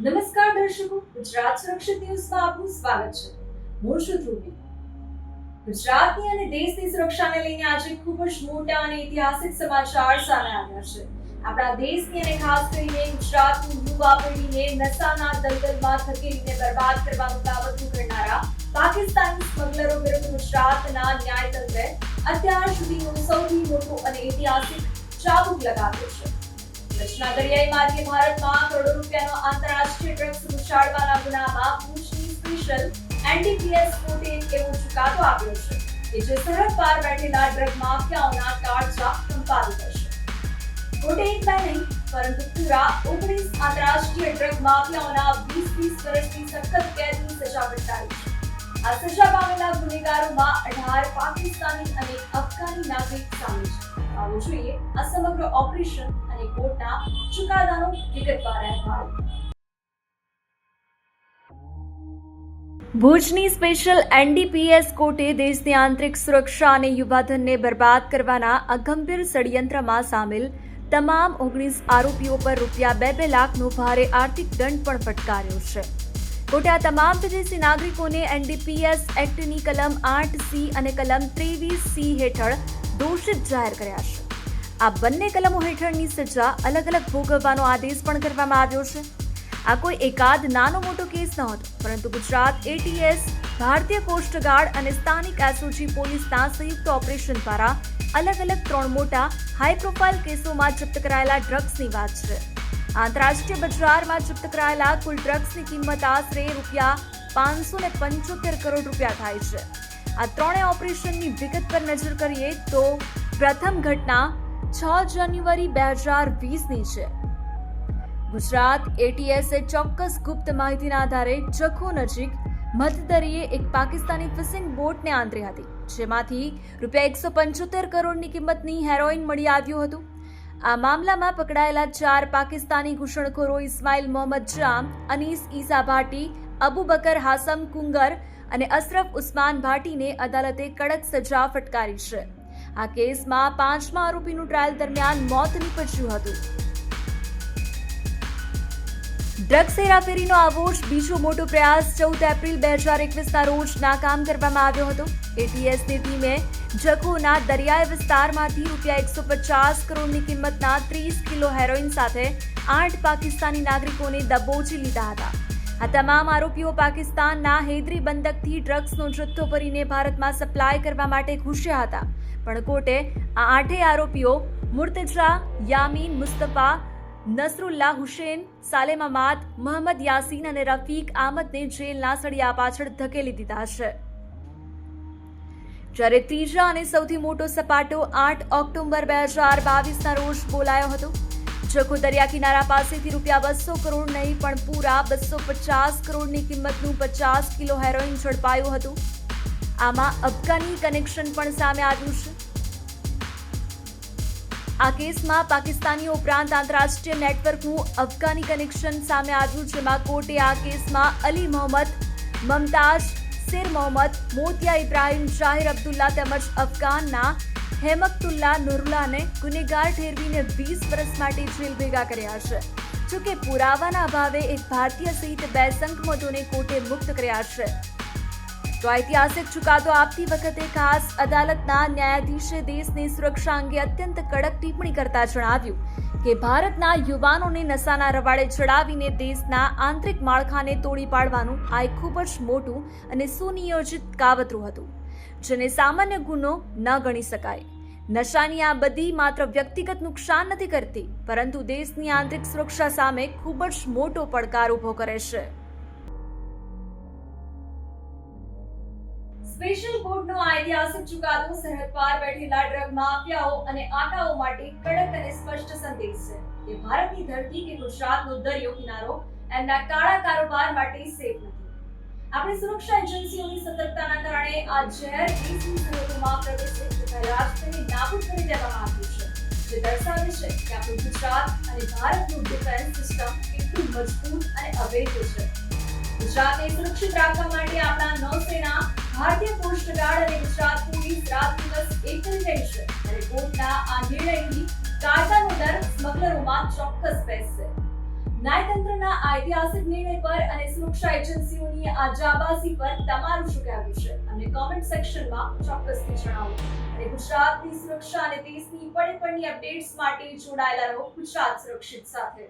નમસ્કાર દર્શકો, ગુજરાત સુરક્ષિત ન્યૂઝમાં આપનું સ્વાગત છે. હું છું ધ્રુવી. ગુજરાતની અને દેશની સુરક્ષાને લઈને આજે ખૂબ જ મોટા અને ઐતિહાસિક સમાચાર સામે આવ્યા છે. આપણા દેશની અને ખાસ કરીને ગુજરાતની યુવા પેઢીને નશાના દલદલમાં ધકેલીને બરબાદ કરવાનું કાવતરું કરનારા પાકિસ્તાની સ્મગલરો વિરુદ્ધ ગુજરાતના ન્યાયતંત્રે અત્યાર સુધીનો સૌથી મોટો અને ઐતિહાસિક ચાબુક લગાવ્યો છે. કચ્છના દરિયાઈ માર્ગે ભારતમાં કરોડો રૂપિયાનો આંતરરાષ્ટ્રીય ડ્રગ્સ ઘુસાડવાના ગુનામાં ભુજની સ્પેશિયલ એનડીપીએસ કોર્ટે એવો ચુકાદો આપ્યો છે કે જે સરહદ પાર બેઠેલા ડ્રગ માફિયાઓના કાળજા સંપાદી કરશે. કોર્ટે એક બે નહીં પરંતુ પૂરા 19 આંતરરાષ્ટ્રીય ડ્રગ માફિયાઓના 20 વર્ષની સખત કેદની સજા ફટકારી છે. આ સજા પામેલા ગુનેગારોમાં 18 પાકિસ્તાની અને અફઘાની નાગરિક સામેલ છે. આવો જોઈએ આ સમગ્ર ઓપરેશન અને કોર્ટના ચુકાદાનો વિગતવાર અહેવાલ. ભુજની સ્પેશિયલ એનડીપીએસ કોર્ટે દેશની આંતરિક સુરક્ષા અને યુવાધનને બરબાદ કરવાના આ ગંભીર ષડયંત્રમાં સામેલ તમામ 19 આરોપીઓ પર રૂપિયા 2 લાખનો ભારે આર્થિક દંડ પણ ફટકાર્યો છે. કોર્ટે આ તમામ વિદેશી નાગરિકોને એનડીપીએસ એક્ટની કલમ 8C અને કલમ 23C હેઠળ દોષિત જાહેર કર્યા છે. આ બંને કલમો હેઠળની સજા અલગ અલગ ભોગવવાનો આદેશ પણ કરવામાં આવ્યો છે. આ કોઈ એકાદ નાનો મોટો કેસ નહોતો, પરંતુ ગુજરાત એટીએસ, ભારતીય કોસ્ટગાર્ડ અને સ્થાનિક એસઓજી પોલીસના સંયુક્ત ઓપરેશન દ્વારા અલગ અલગ 3 મોટા હાઈ પ્રોફાઇલ કેસોમાં જપ્ત કરાયેલા ડ્રગ્સની વાત છે. આંતરરાષ્ટ્રીય બજારમાં જપ્ત કરાયેલા કુલ ડ્રગ્સની કિંમત આશરે રૂપિયા 575 કરોડ રૂપિયા થાય છે. આ ત્રણેય ઓપરેશનની વિગત પર નજર કરીએ તો પ્રથમ ઘટના 6 જાન્યુઆરી 2020ની છે. ગુજરાત એટીએસે ચોક્કસ ગુપ્ત માહિતીના આધારે જખો નજીક મધદરિયે એક પાકિસ્તાની ફિશિંગ બોટને આંતરી હતી, જેમાંથી રૂપિયા 175 કરોડની કિંમતની હેરોઇન મળી આવ્યું હતું. આ મામલામાં પકડાયેલા 4 પાકિસ્તાની ઘૂસણખોરો ઇસ્માઇલ મોહમ્મદ જામ, અનીસ ઈસા ભાટી, અબુ બકર હાસમ કુંગર અને અશરફ ઉસ્માન ભાટીને અદાલતે કડક સજા ફટકારી છે. આ કેસમાં 5મા આરોપીનું ટ્રાયલ દરમિયાન મોત નીપજ્યું હતું. ડ્રગ્સ હેરાફેરીનો આવો જ બીજો મોટો પ્રયાસ 14 એપ્રિલ 2021ના રોજ નાકામ કરવામાં આવ્યો હતો. એટીએસની ટીમે જખોના દરિયાઈ વિસ્તારમાંથી રૂપિયા 150 કરોડની કિંમતના 30 કિલો હેરોઇન સાથે 8 પાકિસ્તાની નાગરિકોને દબોચી લીધા હતા. આ તમામ આરોપીઓ પાકિસ્તાનના હૈદરી બંદકથી ડ્રગ્સનો જથ્થો ભરીને ભારતમાં સપ્લાય કરવા માટે ઘૂસ્યા હતા. પણ કોર્ટે આ 8 આરોપીઓ મુર્તજા, યામીન, મુસ્તફા, નસરુલ્લા, હુસેન, સાલેમ અમાદ, મોહમ્મદ યાસીન અને રફીક આહમદને જેલના સળિયા પાછળ ધકેલી દીધા છે. જ્યારે ત્રીજા અને સૌથી મોટો સપાટો 8 ઓક્ટોબર 2022ના રોજ બોલાયો હતો. જખો દરિયા કિનારા પાસેથી રૂપિયા 200 કરોડ નહીં પણ પૂરા 250 કરોડની કિંમતનું 50 કિલો હેરોઇન ઝડપાયું હતું. આમાં અફઘાની કનેક્શન પણ સામે આવ્યું છે. આ કેસમાં પાકિસ્તાનીઓ ઉપરાંત આંતરરાષ્ટ્રીય નેટવર્કનું અફઘાની કનેક્શન સામે આવ્યું, જેમાં કોર્ટે આ કેસમાં અલી મોહમ્મદ, મમતાઝ, શેર મોહમ્મદ, મોતિયા ઇબ્રાહિમ, જાહિર અબ્દુલ્લા તેમજ અફઘાનના હેમકતુલ્લા નુરુલ્લાને ગુનેગાર ઠેરવીને 20 વર્ષ માટે જેલ ભેગા કર્યા છે. જોકે પુરાવાના અભાવે એક ભારતીય સહિત 2 શંકમતોને કોર્ટે મુક્ત કર્યા છે. તો ઐતિહાસિક ચુકાદો આપતી વખતે ખાસ અદાલતના ન્યાયાધીશે દેશની સુરક્ષા અંગે અત્યંત કડક ટિપ્પણી કરતા જણાવ્યું કે ભારતના યુવાનોને નશાના રવાડે ચડાવીને દેશના આંતરિક માળખાને તોડી પાડવાનું આ એક ખૂબ જ મોટું અને સુનિયોજિત કાવતરું હતું, જેને સામાન્ય ગુનો ન ગણી શકાય. નશાની આ બધી માત્ર વ્યક્તિગત નુકસાન નથી કરતી, પરંતુ દેશની આંતરિક સુરક્ષા સામે ખૂબ જ મોટો પડકાર ઊભો કરે છે. સ્પેશિયલ કોર્ટનો આ ઐતિહાસિક ચુકાદો સરહદ પાર બેઠેલા ડ્રગ માફિયાઓ અને આટાઓ માટે કડક અને સ્પષ્ટ સંદેશ છે કે ભારતની ધરતી કે ગુજરાતનો દરિયો કિનારો એમના કાળા કારોબાર માટે સેફ નથી. આપણી સુરક્ષા એજન્સીઓની સતર્કતાના કારણે આ ઝેર દેશની સરહદોમાં પ્રવેશે તે પહેલા જ તેને નાબૂદ કરી દેવામાં આવ્યું છે, જે દર્શાવે છે કે આપણું ગુજરાત અને ભારતનું ડિફેન્સ સિસ્ટમ કેટલું મજબૂત અને અભેદ્ય છે. ગુજરાતને સુરક્ષિત રાખવા માટે આપણા નૌસેના, ભારતીય કોસ્ટગાર્ડ અને ગુજરાત પોલીસ રાત દિવસ એક કરી રહી છે. અને કોર્ટના આ નિર્ણયથી કાયદાનો ડર સ્મગલરોમાં ચોક્કસ બેસશે. ન્યાયતંત્રના આ ઐતિહાસિક નિર્ણય પર અને સુરક્ષા એજન્સીઓની આ જાબાઝી પર તમારું શું કહેવું છે અમને કોમેન્ટ સેક્શનમાં ચોક્કસથી જણાવો અને ગુજરાતની સુરક્ષા અને દેશની પળે પળની અપડેટ્સ માટે જોડાયેલા રહો ગુજરાત સુરક્ષિત સાથે।